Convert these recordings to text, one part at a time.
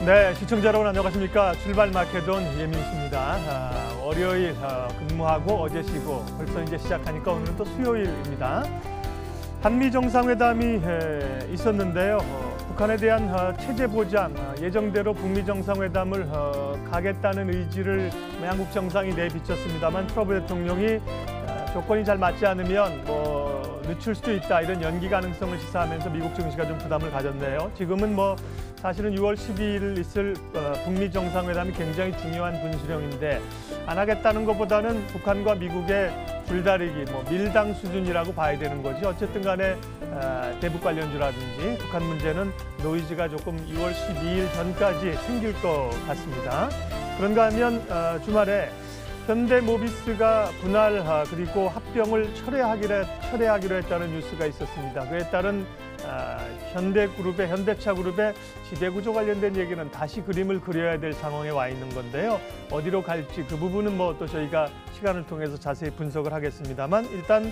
네, 시청자 여러분 안녕하십니까. 출발 마케돈 예민씨입니다. 월요일 근무하고 어제 쉬고 벌써 이제 시작하니까 오늘은 또 수요일입니다. 한미 정상회담이 있었는데요. 북한에 대한 체제 보장, 예정대로 북미 정상회담을 가겠다는 의지를 양국 정상이 내비쳤습니다만 트럼프 대통령이 조건이 잘 맞지 않으면 늦출 수도 있다 이런 연기 가능성을 시사하면서 미국 증시가 좀 부담을 가졌네요. 지금은 사실은 6월 12일 있을 북미 정상회담이 굉장히 중요한 분수령인데 안 하겠다는 것보다는 북한과 미국의 줄다리기, 밀당 수준이라고 봐야 되는 거지. 어쨌든 간에 대북 관련주라든지 북한 문제는 노이즈가 조금 6월 12일 전까지 생길 것 같습니다. 그런가 하면 주말에 현대모비스가 분할 그리고 합병을 철회하기로 했다는 뉴스가 있었습니다. 그에 따른 현대차그룹의 지배구조 관련된 얘기는 다시 그림을 그려야 될 상황에 와 있는 건데요. 어디로 갈지 그 부분은 또 저희가 시간을 통해서 자세히 분석을 하겠습니다만 일단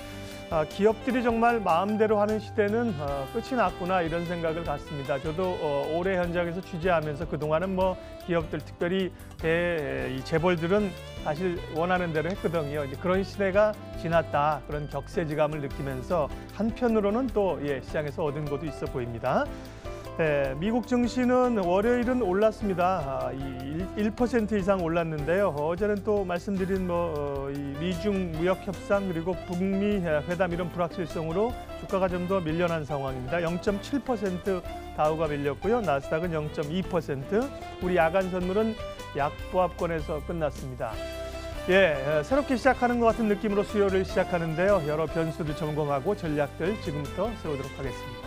기업들이 정말 마음대로 하는 시대는 끝이 났구나 이런 생각을 갖습니다. 저도 올해 현장에서 취재하면서 그동안은 기업들 특별히 이 재벌들은 사실 원하는 대로 했거든요. 이제 그런 시대가 지났다 그런 격세지감을 느끼면서 한편으로는 또 시장에서 얻은 것도 있어 보입니다. 미국 증시는 월요일은 올랐습니다. 1% 이상 올랐는데요. 어제는 또 말씀드린 이 미중 무역 협상 그리고 북미 회담 이런 불확실성으로 주가가 좀 더 밀려난 상황입니다. 0.7% 다우가 밀렸고요. 나스닥은 0.2%. 우리 야간 선물은 약보합권에서 끝났습니다. 새롭게 시작하는 것 같은 느낌으로 수요일을 시작하는데요. 여러 변수를 점검하고 전략들 지금부터 세우도록 하겠습니다.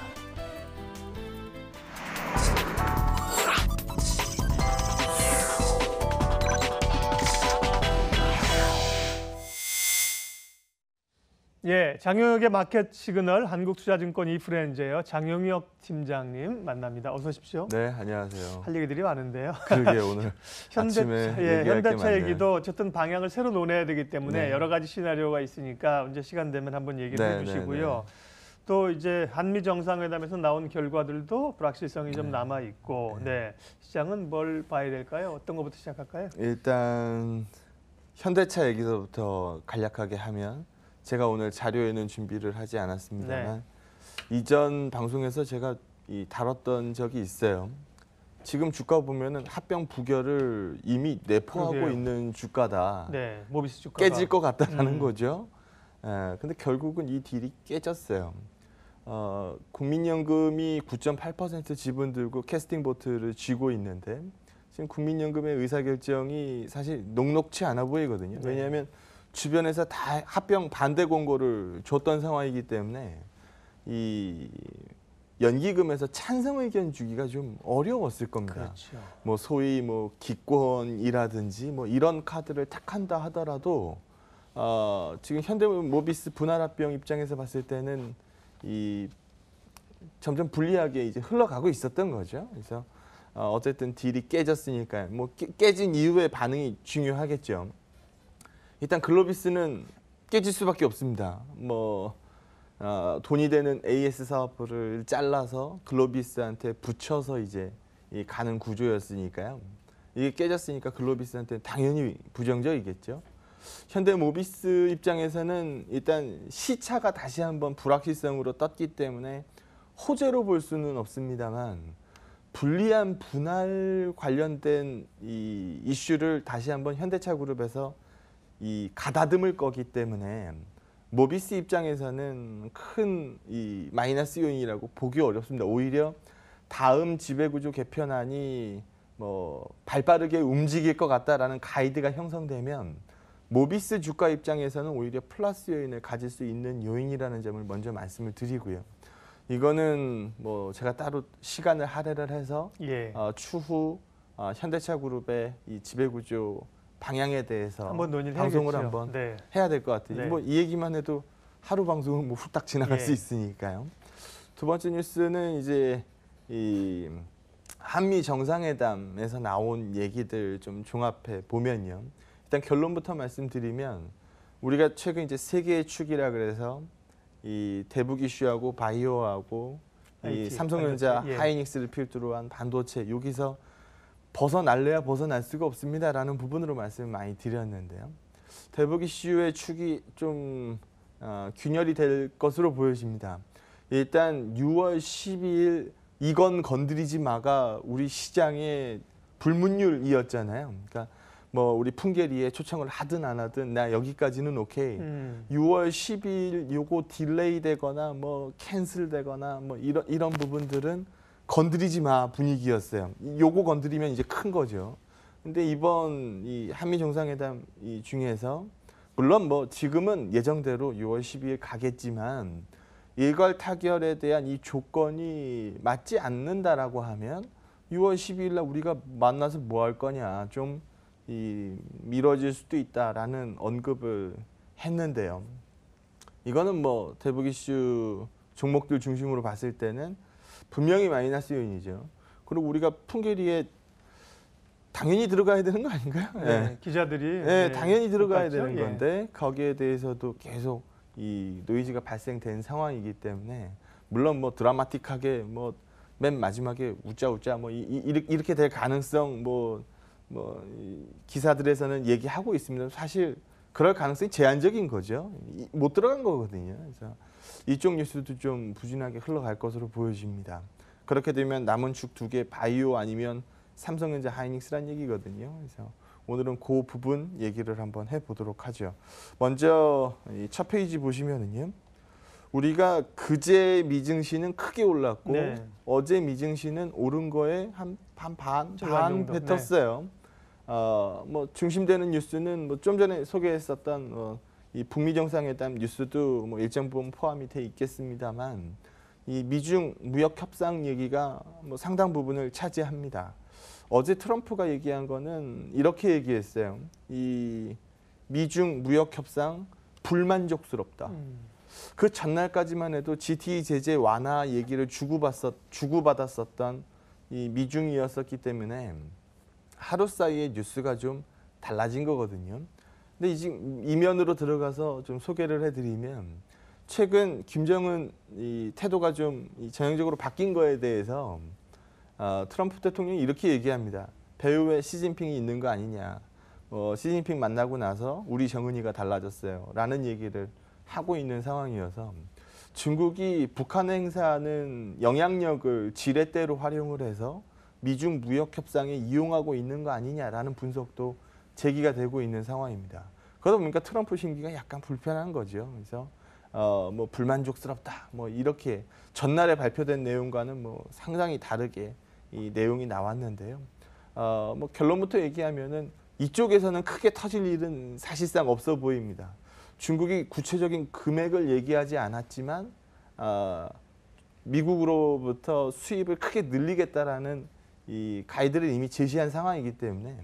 장영혁의 마켓 시그널 한국투자증권 이프렌즈예요. 장영혁 팀장님 만납니다. 어서 오십시오. 네, 안녕하세요. 할 얘기들이 많은데요. 그러게 오늘 아침에 현대차 얘기도 어쨌든 방향을 새로 논해야 되기 때문에 네. 여러 가지 시나리오가 있으니까 언제 시간 되면 한번 얘기를 해주시고요. 또 이제 한미 정상회담에서 나온 결과들도 불확실성이 좀 남아 있고, 시장은 뭘 봐야 될까요? 어떤 것부터 시작할까요? 일단 현대차 얘기서부터 간략하게 하면. 제가 오늘 자료에는 준비를 하지 않았습니다만 이전 방송에서 제가 다뤘던 적이 있어요. 지금 주가 보면은 합병 부결을 이미 내포하고 있는 주가다. 모비스 주가가 깨질 것 같다라는 거죠. 근데 결국은 이 딜이 깨졌어요. 국민연금이 9.8% 지분 들고 캐스팅 보트를 쥐고 있는데 지금 국민연금의 의사결정이 사실 녹록치 않아 보이거든요. 왜냐하면 주변에서 다 합병 반대 공고를 줬던 상황이기 때문에 이 연기금에서 찬성 의견 주기가 좀 어려웠을 겁니다. 그렇죠. 소위 기권이라든지 이런 카드를 택한다 하더라도 지금 현대모비스 분할 합병 입장에서 봤을 때는 점점 불리하게 이제 흘러가고 있었던 거죠. 그래서 어쨌든 딜이 깨졌으니까 깨진 이후의 반응이 중요하겠죠. 일단 글로비스는 깨질 수밖에 없습니다. 돈이 되는 AS 사업부를 잘라서 글로비스한테 붙여서 이제 가는 구조였으니까요. 이게 깨졌으니까 글로비스한테 당연히 부정적이겠죠. 현대모비스 입장에서는 일단 시차가 다시 한번 불확실성으로 떴기 때문에 호재로 볼 수는 없습니다만 불리한 분할 관련된 이 이슈를 다시 한번 현대차그룹에서 가다듬을 거기 때문에 모비스 입장에서는 큰 마이너스 요인이라고 보기 어렵습니다. 오히려 다음 지배구조 개편안이 발빠르게 움직일 것 같다라는 가이드가 형성되면 모비스 주가 입장에서는 오히려 플러스 요인을 가질 수 있는 요인이라는 점을 먼저 말씀을 드리고요. 이거는 제가 따로 시간을 할애를 해서 추후 현대차그룹의 이 지배구조 방향에 대해서 한번 방송을 한번 해야 될 것 같아요. 이 얘기만 해도 하루 방송은 후딱 지나갈 수 있으니까요. 두 번째 뉴스는 이제 이 한미 정상회담에서 나온 얘기들 좀 종합해 보면요. 일단 결론부터 말씀드리면 우리가 최근 이제 세 개의 축이라 그래서 이 대북 이슈하고 바이오하고 이 삼성전자, 하이닉스를 필두로 한 반도체 여기서 벗어날래야 벗어날 수가 없습니다라는 부분으로 말씀을 많이 드렸는데요. 대북 이슈의 축이 좀 균열이 될 것으로 보여집니다. 일단 6월 12일 이건 건드리지 마가 우리 시장의 불문율이었잖아요. 그러니까 뭐 우리 풍계리에 초청을 하든 안 하든 나 여기까지는 오케이. 6월 12일 요거 딜레이 되거나 뭐 캔슬 되거나 뭐 이런 부분들은 건드리지 마 분위기였어요. 요거 건드리면 이제 큰 거죠. 근데 이번 이 한미 정상회담 이 중에서 물론 뭐 지금은 예정대로 6월 12일 가겠지만 일괄 타결에 대한 이 조건이 맞지 않는다라고 하면 6월 12일 날 우리가 만나서 뭐 할 거냐 좀 미뤄질 수도 있다라는 언급을 했는데요. 이거는 뭐 대북 이슈 종목들 중심으로 봤을 때는 분명히 마이너스 요인이죠. 그리고 우리가 풍계리에 당연히 들어가야 되는 거 아닌가요? 네, 기자들이 네, 당연히 들어가야 똑같죠? 되는 건데 거기에 대해서도 계속 이 노이즈가 발생된 상황이기 때문에 물론 뭐 드라마틱하게 뭐 맨 마지막에 웃자 뭐 이렇게 될 가능성 뭐 기사들에서는 얘기하고 있습니다. 사실 그럴 가능성이 제한적인 거죠. 못 들어간 거거든요. 그래서 이쪽 뉴스도 좀 부진하게 흘러갈 것으로 보여집니다. 그렇게 되면 남은 축 두 개 바이오 아니면 삼성전자 하이닉스란 얘기거든요. 그래서 오늘은 그 부분 얘기를 한번 해보도록 하죠. 먼저 첫 페이지 보시면은요. 우리가 그제 미증시는 크게 올랐고 네. 어제 미증시는 오른 거에 반 정도. 뱉었어요. 뭐 중심되는 뉴스는 뭐 좀 전에 소개했었던 이 북미 정상회담 뉴스도 뭐 일정 부분 포함이 돼 있겠습니다만 이 미중 무역 협상 얘기가 뭐 상당 부분을 차지합니다. 어제 트럼프가 얘기한 거는 이렇게 얘기했어요. 이 미중 무역 협상 불만족스럽다. 그 전날까지만 해도 GT 제재 완화 얘기를 주고받았었던 이 미중이었었기 때문에 하루 사이에 뉴스가 좀 달라진 거거든요. 근데 이제 이면으로 들어가서 좀 소개를 해드리면 최근 김정은 이 태도가 좀 전형적으로 바뀐 거에 대해서 트럼프 대통령이 이렇게 얘기합니다. 배후에 시진핑이 있는 거 아니냐. 시진핑 만나고 나서 우리 정은이가 달라졌어요. 라는 얘기를 하고 있는 상황이어서 중국이 북한 행사하는 영향력을 지렛대로 활용을 해서 미중 무역 협상에 이용하고 있는 거 아니냐라는 분석도 제기가 되고 있는 상황입니다. 그러다 보니까 트럼프 심기가 약간 불편한 거죠. 그래서 뭐 불만족스럽다. 뭐 이렇게 전날에 발표된 내용과는 뭐 상당히 다르게 이 내용이 나왔는데요. 뭐 결론부터 얘기하면은 이쪽에서는 크게 터질 일은 사실상 없어 보입니다. 중국이 구체적인 금액을 얘기하지 않았지만 미국으로부터 수입을 크게 늘리겠다라는 이 가이드를 이미 제시한 상황이기 때문에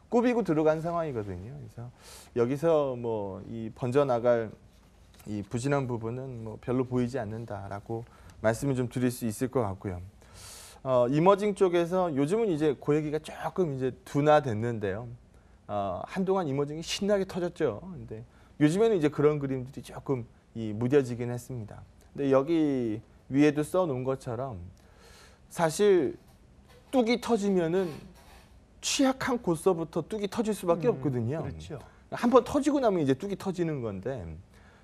꾸비고 들어간 상황이거든요. 그래서 여기서 뭐 이 번져나갈 이 부진한 부분은 뭐 별로 보이지 않는다라고 말씀을 좀 드릴 수 있을 것 같고요. 이머징 쪽에서 요즘은 이제 그 얘기가 조금 이제 둔화됐는데요. 한동안 이머징이 신나게 터졌죠. 근데 요즘에는 이제 그런 그림들이 조금 무뎌지긴 했습니다. 근데 여기 위에도 써놓은 것처럼 사실 뚝이 터지면은 취약한 곳서부터 뚝이 터질 수밖에 없거든요. 그렇죠. 한번 터지고 나면 이제 뚝이 터지는 건데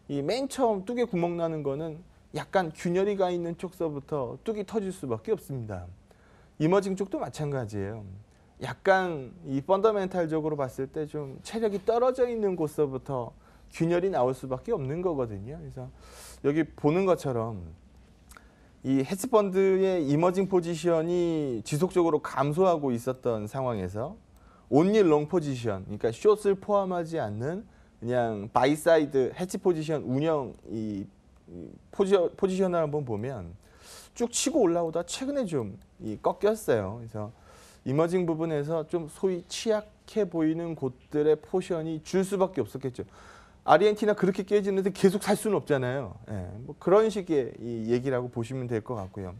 이 맨 처음 뚝에 구멍 나는 거는 약간 균열이 가 있는 쪽서부터 뚝이 터질 수밖에 없습니다. 이머징 쪽도 마찬가지예요. 약간 이 펀더멘탈적으로 봤을 때 좀 체력이 떨어져 있는 곳서부터 균열이 나올 수밖에 없는 거거든요. 그래서 여기 보는 것처럼 이 헤지펀드의 이머징 포지션이 지속적으로 감소하고 있었던 상황에서 온리 롱 포지션, 그러니까 숏을 포함하지 않는 그냥 바이사이드 헤지 포지션 운영 이 포지션을 한번 보면 쭉 치고 올라오다 최근에 좀 꺾였어요. 그래서 이머징 부분에서 좀 소위 취약해 보이는 곳들의 포션이 줄 수밖에 없었겠죠. 아르헨티나 그렇게 깨지는데 계속 살 수는 없잖아요. 뭐 그런 식의 이 얘기라고 보시면 될 것 같고요.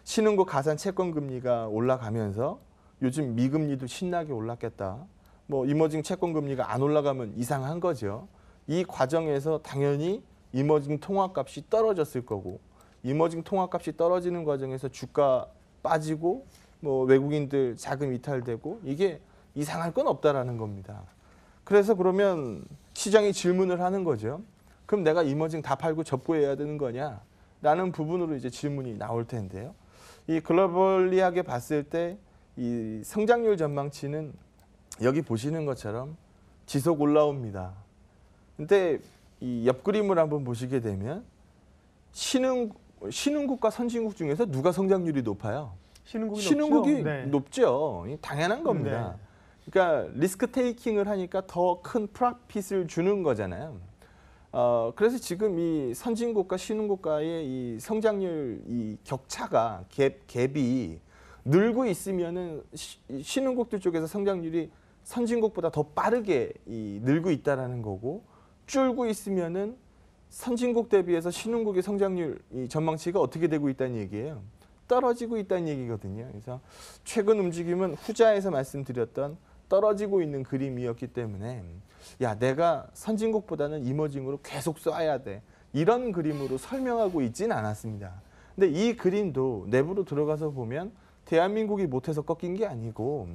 신흥국 가산 채권 금리가 올라가면서 요즘 미금리도 신나게 올랐겠다. 뭐 이머징 채권 금리가 안 올라가면 이상한 거죠. 이 과정에서 당연히 이머징 통화값이 떨어졌을 거고 이머징 통화값이 떨어지는 과정에서 주가 빠지고 뭐 외국인들 자금 이탈되고 이게 이상할 건 없다라는 겁니다. 그래서 그러면 시장이 질문을 하는 거죠. 그럼 내가 이머징 다 팔고 접고해야 되는 거냐? 라는 부분으로 이제 질문이 나올 텐데요. 이 글로벌리하게 봤을 때 이 성장률 전망치는 여기 보시는 것처럼 지속 올라옵니다. 근데 이 옆 그림을 한번 보시게 되면 신흥국과 선진국 중에서 누가 성장률이 높아요? 신흥국이 네. 높죠. 당연한 겁니다. 네. 그러니까 리스크 테이킹을 하니까 더 큰 프로핏을 주는 거잖아요. 그래서 지금 이 선진국과 신흥국가의 이 성장률 이 격차가 갭이 늘고 있으면은 신흥국들 쪽에서 성장률이 선진국보다 더 빠르게 늘고 있다라는 거고, 줄고 있으면은 선진국 대비해서 신흥국의 성장률 이 전망치가 어떻게 되고 있다는 얘기예요. 떨어지고 있다는 얘기거든요. 그래서 최근 움직임은 후자에서 말씀드렸던 떨어지고 있는 그림이었기 때문에 야, 내가 선진국보다는 이머징으로 계속 쏴야 돼. 이런 그림으로 설명하고 있지는 않았습니다. 근데 이 그림도 내부로 들어가서 보면 대한민국이 못해서 꺾인 게 아니고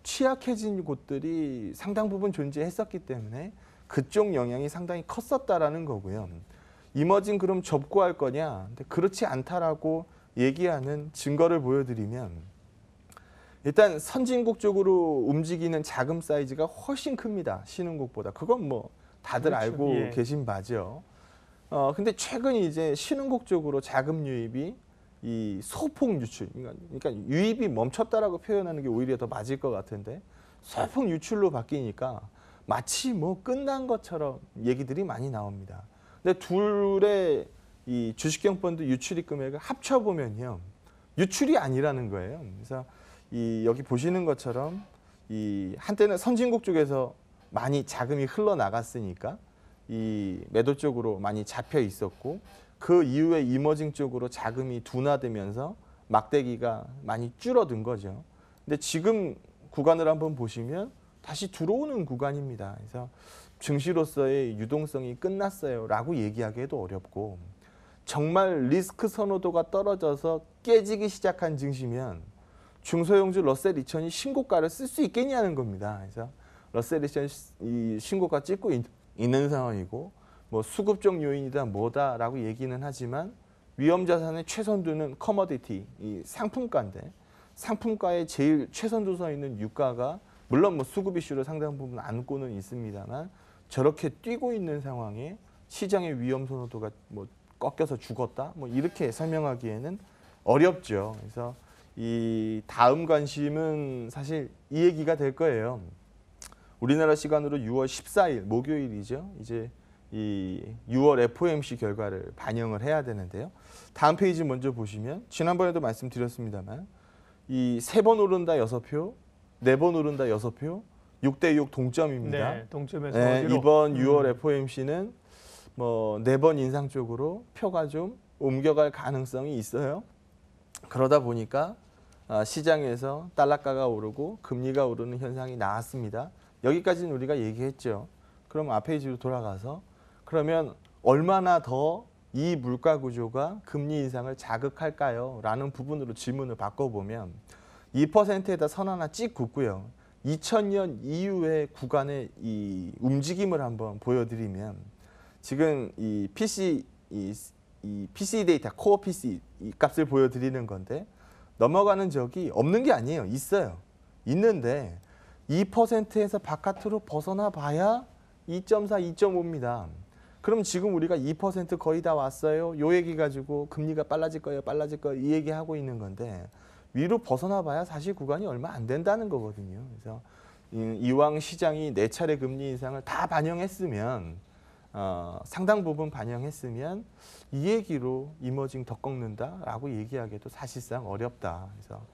취약해진 곳들이 상당 부분 존재했었기 때문에 그쪽 영향이 상당히 컸었다라는 거고요. 이머징 그럼 접고할 거냐? 근데 그렇지 않다라고 얘기하는 증거를 보여드리면 일단 선진국 쪽으로 움직이는 자금 사이즈가 훨씬 큽니다. 신흥국보다. 그건 뭐 다들 그렇죠. 알고 예. 계신 바죠. 근데 최근 이제 신흥국 쪽으로 자금 유입이 이 소폭 유출, 그러니까 유입이 멈췄다라고 표현하는 게 오히려 더 맞을 것 같은데 소폭 유출로 바뀌니까 마치 뭐 끝난 것처럼 얘기들이 많이 나옵니다. 근데 둘의 이 주식형 펀드 유출입 금액을 합쳐 보면요, 유출이 아니라는 거예요. 그래서 이 여기 보시는 것처럼 이 한때는 선진국 쪽에서 많이 자금이 흘러나갔으니까 이 매도 쪽으로 많이 잡혀 있었고, 그 이후에 이머징 쪽으로 자금이 둔화되면서 막대기가 많이 줄어든 거죠. 근데 지금 구간을 한번 보시면 다시 들어오는 구간입니다. 그래서 증시로서의 유동성이 끝났어요라고 얘기하기에도 어렵고, 정말 리스크 선호도가 떨어져서 깨지기 시작한 증시면 중소형주 러셀 2000이 신고가를 쓸 수 있겠냐는 겁니다. 그래서 러셀 2000이 신고가 찍고 있는 상황이고, 뭐 수급적 요인이다 뭐다라고 얘기는 하지만 위험자산의 최선두는 커머디티, 이 상품가인데 상품가에 제일 최선두 서 있는 유가가 물론 뭐 수급 이슈로 상당 부분 안고는 있습니다만 저렇게 뛰고 있는 상황에 시장의 위험 선호도가 뭐 꺾여서 죽었다, 뭐 이렇게 설명하기에는 어렵죠. 그래서 이 다음 관심은 사실 이 얘기가 될 거예요. 우리나라 시간으로 6월 14일 목요일이죠. 이제 이 6월 FOMC 결과를 반영을 해야 되는데요. 다음 페이지 먼저 보시면 지난번에도 말씀드렸습니다만 이 3번 오른다 6표, 4번 오른다 6표, 6대6 동점입니다. 네, 동점에서 네, 어디로? 이번 6월 FOMC는 뭐 4번 인상 쪽으로 표가 좀 옮겨갈 가능성이 있어요. 그러다 보니까 시장에서 달러가가 오르고 금리가 오르는 현상이 나왔습니다. 여기까지는 우리가 얘기했죠. 그럼 앞 페이지로 돌아가서 그러면 얼마나 더 이 물가 구조가 금리 인상을 자극할까요? 라는 부분으로 질문을 바꿔보면 2%에다 선 하나 찍 긋고요. 2000년 이후의 구간의 이 움직임을 한번 보여드리면 지금 이 PC 데이터, 코어 PC 이 값을 보여드리는 건데 넘어가는 적이 없는 게 아니에요. 있어요. 있는데 2%에서 바깥으로 벗어나 봐야 2.4, 2.5입니다. 그럼 지금 우리가 2% 거의 다 왔어요. 요 얘기 가지고 금리가 빨라질 거예요. 빨라질 거예요. 이 얘기하고 있는 건데 위로 벗어나 봐야 사실 구간이 얼마 안 된다는 거거든요. 그래서 이왕 시장이 4차례 금리 인상을 다 반영했으면 상당 부분 반영했으면 이 얘기로 이머징 더 꺾는다라고 얘기하기도 사실상 어렵다. 그래서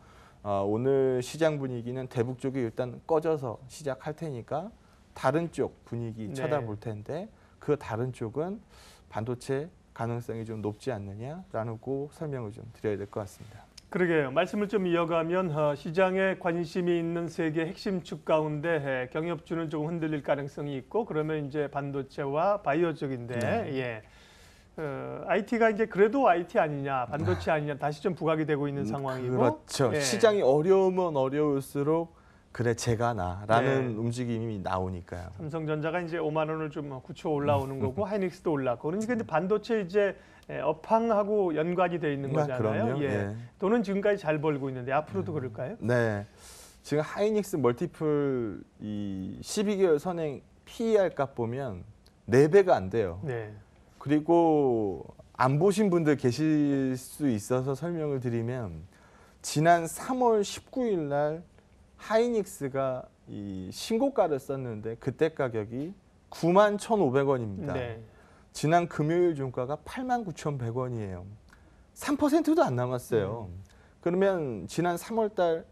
오늘 시장 분위기는 대북 쪽이 일단 꺼져서 시작할 테니까 다른 쪽 분위기 네. 쳐다볼 텐데 그 다른 쪽은 반도체 가능성이 좀 높지 않느냐라는 거 설명을 좀 드려야 될 것 같습니다. 그러게요. 말씀을 좀 이어가면 시장에 관심이 있는 세 개 핵심 축 가운데 경협주는 조금 흔들릴 가능성이 있고, 그러면 이제 반도체와 바이오 쪽인데, 네. 예. IT가 이제 그래도 IT 아니냐, 반도체 아니냐 다시 좀 부각이 되고 있는 상황이고. 그렇죠. 예. 시장이 어려우면 어려울수록 그래 제가 나라는 네. 움직임이 나오니까요. 삼성전자가 이제 5만 원을 좀 굳혀 올라오는 거고 하이닉스도 올랐고. 그러니까 이제 반도체 이제 업황하고 연관이 돼 있는 거잖아요. 그럼요. 예. 예. 돈은 지금까지 잘 벌고 있는데 앞으로도 그럴까요? 네. 지금 하이닉스 멀티플 이 12개월 선행 PER 값 보면 4배가 안 돼요. 네. 그리고 안 보신 분들 계실 수 있어서 설명을 드리면 지난 3월 19일 날 하이닉스가 이 신고가를 썼는데 그때 가격이 91,500원입니다. 네. 지난 금요일 종가가 89,100원이에요. 3%도 안 남았어요. 그러면 지난 3월 달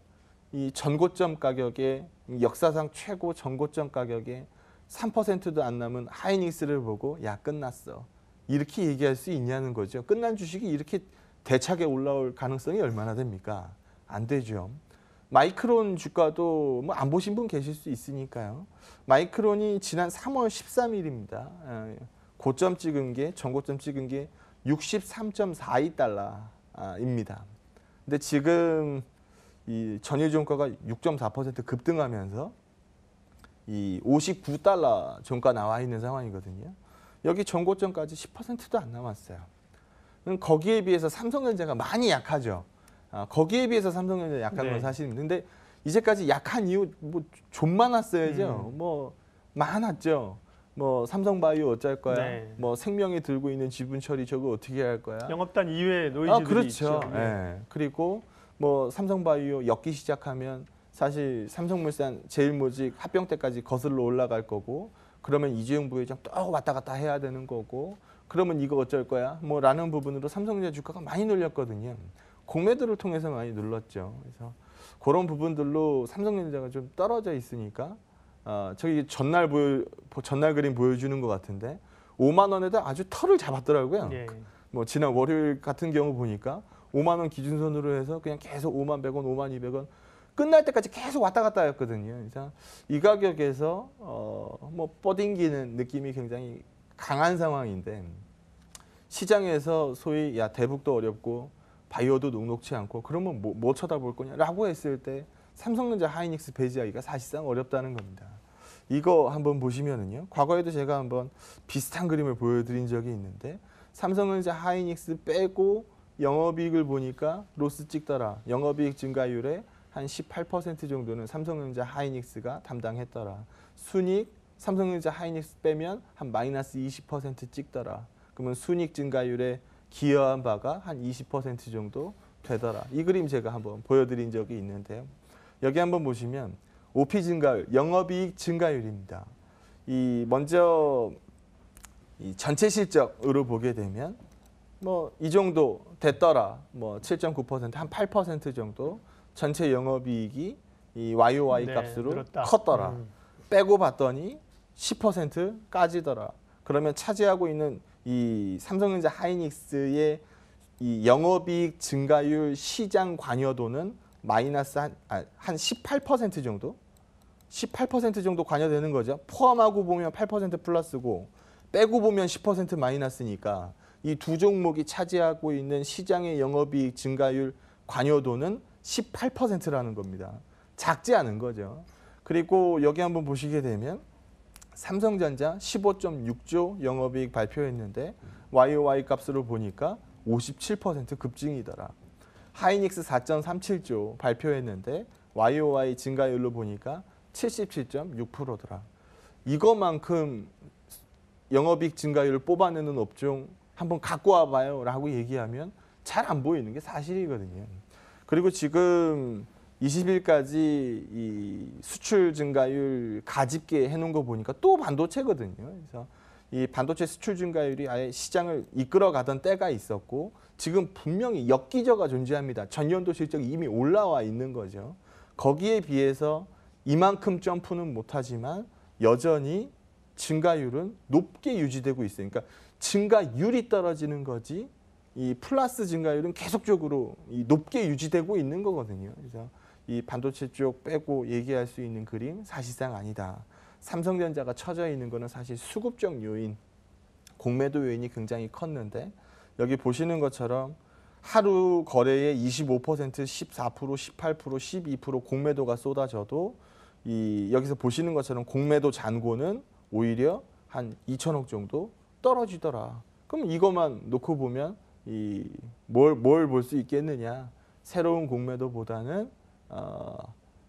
이 전고점 가격에 역사상 최고 전고점 가격에 3%도 안 남은 하이닉스를 보고 야 끝났어. 이렇게 얘기할 수 있냐는 거죠. 끝난 주식이 이렇게 대차게 올라올 가능성이 얼마나 됩니까? 안 되죠. 마이크론 주가도 뭐 안 보신 분 계실 수 있으니까요. 마이크론이 지난 3월 13일입니다. 고점 찍은 게 전고점 찍은 게 63.42달러입니다. 근데 지금 이 전일 종가가 6.4% 급등하면서 이 59달러 종가 나와 있는 상황이거든요. 여기 전고점까지 10%도 안 남았어요. 거기에 비해서 삼성전자가 많이 약하죠. 거기에 비해서 삼성전자 약한 건 네. 사실입니다. 근데 이제까지 약한 이유 뭐 좀 많았어야죠. 뭐 많았죠. 뭐 삼성바이오 어쩔 거야. 네. 뭐 생명이 들고 있는 지분 처리 저거 어떻게 할 거야. 영업단 이외의 노이즈들이 그렇죠. 있죠. 예. 그리고 뭐 삼성바이오 엮기 시작하면 사실 삼성물산, 제일모직, 합병대까지 거슬러 올라갈 거고 그러면 이재용 부회장 또 왔다 갔다 해야 되는 거고 그러면 이거 어쩔 거야? 뭐 라는 부분으로 삼성전자 주가가 많이 눌렸거든요. 공매도를 통해서 많이 눌렀죠. 그래서 그런 부분들로 삼성전자가 좀 떨어져 있으니까 저기 전날 그림 보여주는 것 같은데 5만 원에다 아주 털을 잡았더라고요. 예. 뭐 지난 월요일 같은 경우 보니까 5만 원 기준선으로 해서 그냥 계속 5만 100원, 5만 200원 끝날 때까지 계속 왔다 갔다 했거든요. 그래서 이 가격에서 뭐 뻗ing기는 느낌이 굉장히 강한 상황인데 시장에서 소위 야 대북도 어렵고 바이오도 녹록치 않고 그러면 뭐 쳐다볼 거냐라고 했을 때 삼성전자 하이닉스 배제하기가 사실상 어렵다는 겁니다. 이거 한번 보시면은요. 과거에도 제가 한번 비슷한 그림을 보여드린 적이 있는데 삼성전자 하이닉스 빼고 영업이익을 보니까 로스 찍더라. 영업이익 증가율의 한 18% 정도는 삼성전자 하이닉스가 담당했더라. 순이익 삼성전자 하이닉스 빼면 한 마이너스 20% 찍더라. 그러면 순이익 증가율에 기여한 바가 한 20% 정도 되더라. 이 그림 제가 한번 보여드린 적이 있는데요. 여기 한번 보시면 OP 증가율, 영업이익 증가율입니다. 먼저 이 전체 실적으로 보게 되면 뭐 이 정도 됐더라. 뭐 7.9% 한 8% 정도 전체 영업이익이 이 YOY 네, 값으로 늘었다. 컸더라. 빼고 봤더니 10% 까지더라. 그러면 차지하고 있는 이 삼성전자 하이닉스의 이 영업이익 증가율 시장 관여도는 마이너스 한 18% 정도? 18% 정도 관여되는 거죠. 포함하고 보면 8% 플러스고 빼고 보면 10% 마이너스니까 이 두 종목이 차지하고 있는 시장의 영업이익 증가율 관여도는 18%라는 겁니다. 작지 않은 거죠. 그리고 여기 한번 보시게 되면 삼성전자 15.6조 영업이익 발표했는데 YOY 값으로 보니까 57% 급증이더라. 하이닉스 4.37조 발표했는데 YOY 증가율로 보니까 77.6%더라. 이거만큼 영업이익 증가율을 뽑아내는 업종 한번 갖고 와봐요 라고 얘기하면 잘 안 보이는 게 사실이거든요. 그리고 지금 20일까지 이 수출 증가율 가집게 해놓은 거 보니까 또 반도체거든요. 그래서 이 반도체 수출 증가율이 아예 시장을 이끌어가던 때가 있었고 지금 분명히 역기저가 존재합니다. 전년도 실적이 이미 올라와 있는 거죠. 거기에 비해서 이만큼 점프는 못하지만 여전히 증가율은 높게 유지되고 있어요. 그러니까 증가율이 떨어지는 거지 이 플러스 증가율은 계속적으로 높게 유지되고 있는 거거든요. 그래서 이 반도체 쪽 빼고 얘기할 수 있는 그림 사실상 아니다. 삼성전자가 처져 있는 거는 사실 수급적 요인 공매도 요인이 굉장히 컸는데 여기 보시는 것처럼 하루 거래의 25%, 14%, 18%, 12% 공매도가 쏟아져도 여기서 보시는 것처럼 공매도 잔고는 오히려 한 2천억 정도 떨어지더라. 그럼 이것만 놓고 보면 뭘 볼 수 있겠느냐? 새로운 공매도보다는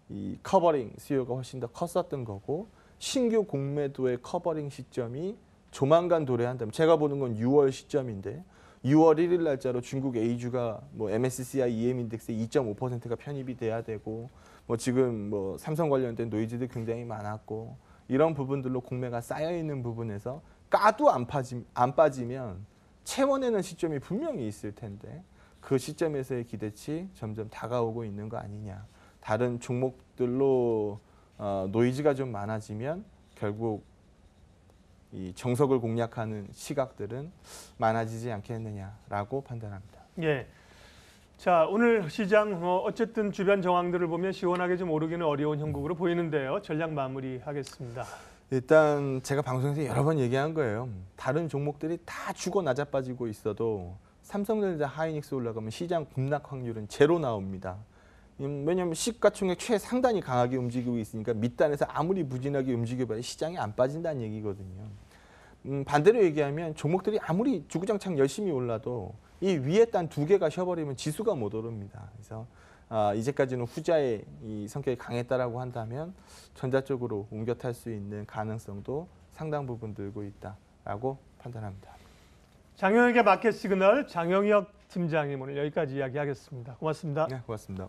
이 커버링 수요가 훨씬 더 컸었던 거고 신규 공매도의 커버링 시점이 조만간 도래한다면 제가 보는 건 6월 시점인데 6월 1일 날짜로 중국 A주가 뭐 MSCI EM 인덱스에 2.5%가 편입이 돼야 되고 뭐 지금 뭐 삼성 관련된 노이즈도 굉장히 많았고 이런 부분들로 공매가 쌓여 있는 부분에서 까도 안 빠지면 채워내는 시점이 분명히 있을 텐데 그 시점에서의 기대치 점점 다가오고 있는 거 아니냐. 다른 종목들로 노이즈가 좀 많아지면 결국 이 정석을 공략하는 시각들은 많아지지 않겠느냐라고 판단합니다. 예. 자, 오늘 시장 어쨌든 주변 정황들을 보면 시원하게 좀 오르기는 어려운 형국으로 보이는데요. 전략 마무리하겠습니다. 일단 제가 방송에서 여러 번 얘기한 거예요. 다른 종목들이 다 죽어 낮아빠지고 있어도 삼성전자, 하이닉스 올라가면 시장 급락 확률은 제로 나옵니다. 왜냐하면 시가총액 최상단이 강하게 움직이고 있으니까 밑단에서 아무리 부진하게 움직여봐야 시장이 안 빠진다는 얘기거든요. 반대로 얘기하면 종목들이 아무리 주구장창 열심히 올라도 이 위에 단 두 개가 쉬어버리면 지수가 못 오릅니다. 그래서 이제까지는 후자의 이 성격이 강했다라고 한다면 전자 쪽으로 옮겨 탈 수 있는 가능성도 상당 부분 들고 있다라고 판단합니다. 장영혁의 마켓 시그널 장영혁 팀장님 오늘 여기까지 이야기하겠습니다. 고맙습니다. 네, 고맙습니다.